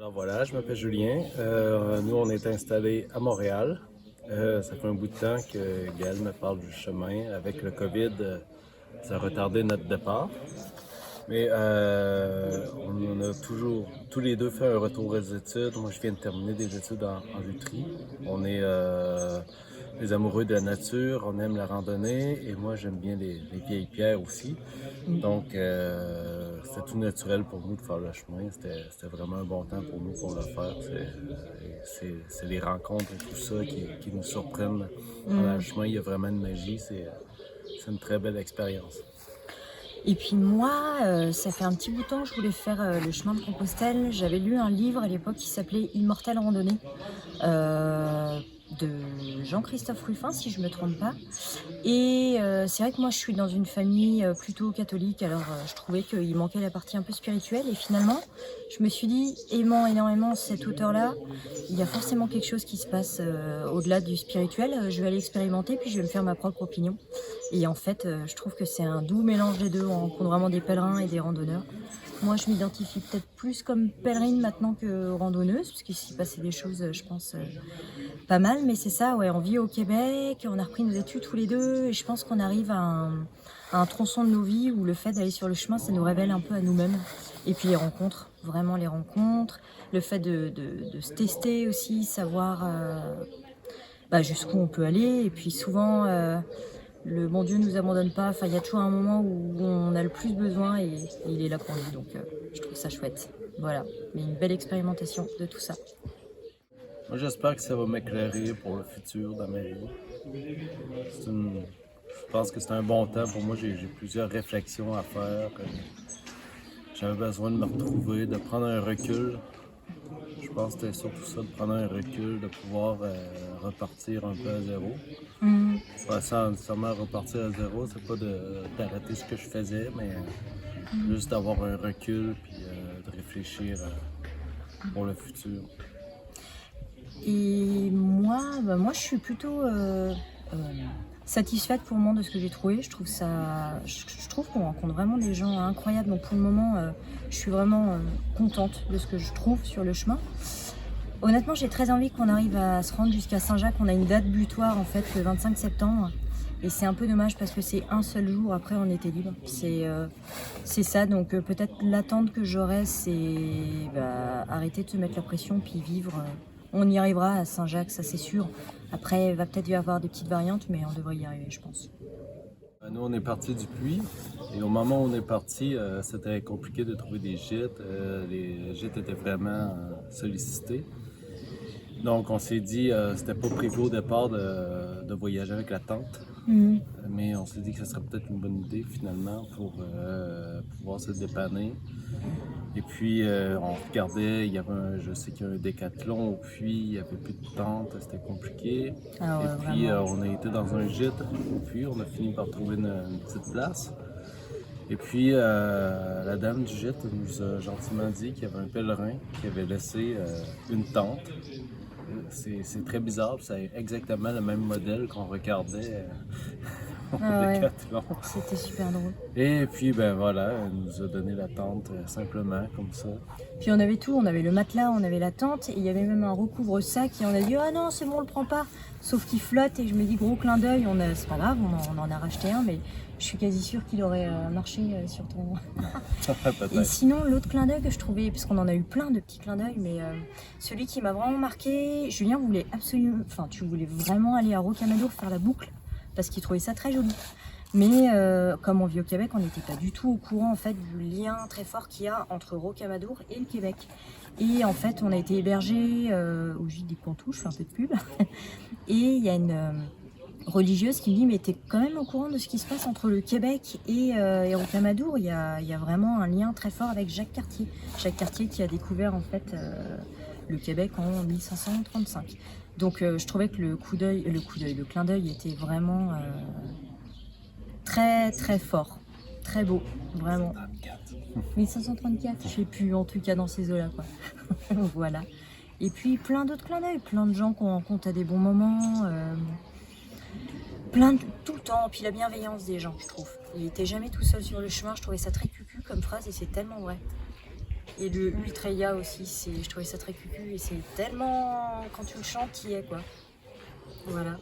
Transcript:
Alors voilà, je m'appelle Julien. Nous, on est installés à Montréal. Ça fait un bout de temps que Gaël me parle du chemin. Avec le COVID, ça a retardé notre départ. Mais on a toujours, tous les deux, fait un retour aux études. Moi, je viens de terminer des études en lutherie. On est des amoureux de la nature, on aime la randonnée et moi, j'aime bien les vieilles pierres aussi. Donc, c'était tout naturel pour nous de faire le chemin. C'était vraiment un bon temps pour nous pour le faire. C'est les rencontres et tout ça qui nous surprennent pendant le chemin. Il y a vraiment une magie. C'est une très belle expérience. Et puis moi, ça fait un petit bout de temps que je voulais faire le chemin de Compostelle. J'avais lu un livre à l'époque qui s'appelait Immortelle randonnée de Jean-Christophe Ruffin, si je ne me trompe pas. Et c'est vrai que moi, je suis dans une famille plutôt catholique, alors je trouvais qu'il manquait la partie un peu spirituelle. Et finalement, je me suis dit, aimant énormément cet auteur-là, il y a forcément quelque chose qui se passe au-delà du spirituel. Je vais aller expérimenter, puis je vais me faire ma propre opinion. Et en fait, je trouve que c'est un doux mélange des deux. On rencontre vraiment des pèlerins et des randonneurs. Moi, je m'identifie peut-être plus comme pèlerine maintenant que randonneuse, parce qu'il s'y passait des choses, je pense, pas mal. Mais c'est ça, ouais, on vit au Québec, on a repris nos études tous les deux, et je pense qu'on arrive à un tronçon de nos vies où le fait d'aller sur le chemin, ça nous révèle un peu à nous-mêmes. Et puis les rencontres, vraiment les rencontres, le fait de se tester aussi, savoir jusqu'où on peut aller. Et puis souvent, le bon Dieu ne nous abandonne pas. Enfin, il y a toujours un moment où on a le plus besoin et il est là pour nous. Donc, je trouve ça chouette. Voilà, mais une belle expérimentation de tout ça. Moi, j'espère que ça va m'éclairer pour le futur dans ma vie. Je pense que c'est un bon temps pour moi. J'ai plusieurs réflexions à faire. J'avais besoin de me retrouver, de prendre un recul. Je pense que c'était surtout ça, de prendre un recul, de pouvoir repartir un peu à zéro. Pas sans nécessairement repartir à zéro, c'est pas d'arrêter ce que je faisais, mais juste d'avoir un recul puis de réfléchir pour le futur. Et moi, je suis plutôt satisfaite pour le moment de ce que j'ai trouvé. Je trouve qu'on rencontre vraiment des gens incroyables. Donc pour le moment, je suis vraiment contente de ce que je trouve sur le chemin. Honnêtement, j'ai très envie qu'on arrive à se rendre jusqu'à Saint-Jacques. On a une date butoir en fait le 25 septembre. Et c'est un peu dommage parce que c'est un seul jour, après on était libre. C'est ça, donc peut-être l'attente que j'aurais, c'est arrêter de se mettre la pression puis vivre. On y arrivera à Saint-Jacques, ça c'est sûr. Après, il va peut-être y avoir des petites variantes, mais on devrait y arriver, je pense. Nous, on est parti du Puy et au moment où on est parti, c'était compliqué de trouver des gîtes. Les gîtes étaient vraiment sollicités. Donc, on s'est dit, c'était pas prévu au départ de voyager avec la tente, mais on s'est dit que ce serait peut-être une bonne idée finalement pour pouvoir se dépanner. Et puis, on regardait, je sais qu'il y a un décathlon au Puy, il n'y avait plus de tente, c'était compliqué. Ah ouais, Et puis, vraiment. on a été dans un gîte au Puy, on a fini par trouver une petite place. Et puis, la dame du gîte nous a gentiment dit qu'il y avait un pèlerin qui avait laissé une tente. C'est très bizarre, c'est exactement le même modèle qu'on regardait au Ah ouais, décathlon. c'était super drôle. Et puis, ben voilà, elle nous a donné la tente simplement comme ça. Puis on avait tout, on avait le matelas, on avait la tente, et il y avait même un recouvre-sac, et on a dit ah non c'est bon on le prend pas, sauf qu'il flotte, et je me dis gros clin d'œil, c'est pas grave, on en a racheté un, mais je suis quasi sûre qu'il aurait marché sur ton... Et Peut-être. sinon l'autre clin d'œil que je trouvais, parce qu'on en a eu plein de petits clins d'œil, mais celui qui m'a vraiment marqué, Julien voulait absolument, enfin tu voulais vraiment aller à Rocamadour faire la boucle, parce qu'il trouvait ça très joli. Mais comme on vit au Québec, on n'était pas du tout au courant en fait du lien très fort qu'il y a entre Rocamadour et le Québec. Et en fait, on a été hébergés au gîte des Pontouches, je fais un peu de pub. Et il y a une religieuse qui me dit mais t'es quand même au courant de ce qui se passe entre le Québec et Rocamadour. Il y a vraiment un lien très fort avec Jacques Cartier. Jacques Cartier qui a découvert en fait le Québec en 1535. Donc je trouvais que le clin d'œil était vraiment très très fort, très beau, vraiment. 1534, je sais plus, en tout cas dans ces eaux-là, quoi. Voilà. Et puis plein d'autres clins d'œil, plein de gens qu'on rencontre à des bons moments, tout le temps, puis la bienveillance des gens, je trouve. Il était jamais tout seul sur le chemin, je trouvais ça très cucu comme phrase et c'est tellement vrai. Et le Ultreya aussi, je trouvais ça très cucu et c'est tellement, quand tu le chantes, y est quoi. Voilà.